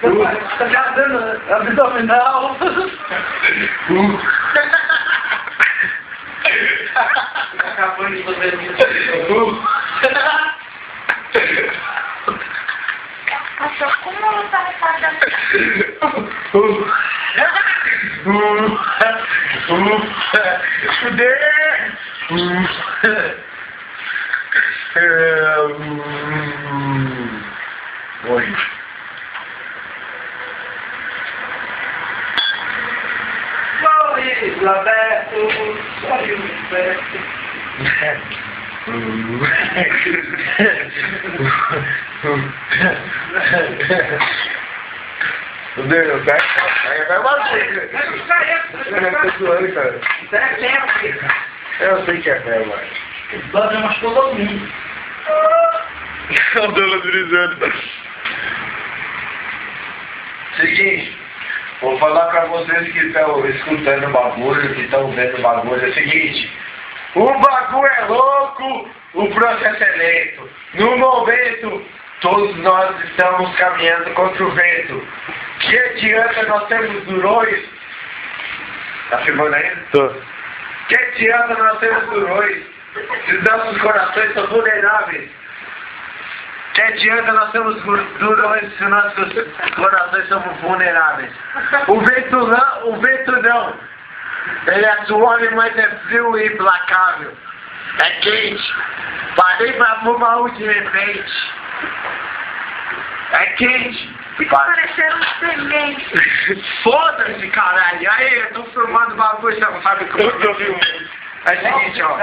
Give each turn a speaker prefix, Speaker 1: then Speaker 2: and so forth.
Speaker 1: Tá dando abdominal. Acabou de fazer isso.
Speaker 2: Nossa, como ela tá retardando?
Speaker 1: Fudeu! Oi. Oi, Laberto. Oi, Laberto. Fudeu, vai zoando, cara. Eu sei que é fé, mas...
Speaker 3: Dona machucou todo mundo.
Speaker 1: A dona brisando. Seguinte, vou falar pra vocês que estão escutando o bagulho, que estão vendo o bagulho, é o seguinte, o bagulho é louco, o processo é lento. No momento, todos nós estamos caminhando contra o vento. Que adianta nós termos durões? Tá filmando ainda?
Speaker 4: Tô.
Speaker 1: Que adianta nós termos durões se nossos corações são vulneráveis? Que adianta nós termos durões se nossos corações são vulneráveis? O vento não. Ele é suave, mas é frio e implacável. É quente. Parei pra fumar de repente. É quente.
Speaker 2: Fica parecendo um semente.
Speaker 1: Foda-se, caralho. Aí, eu tô filmando o bagulho, você não sabe como.
Speaker 4: Eu tô filmando.
Speaker 1: É o seguinte, ó.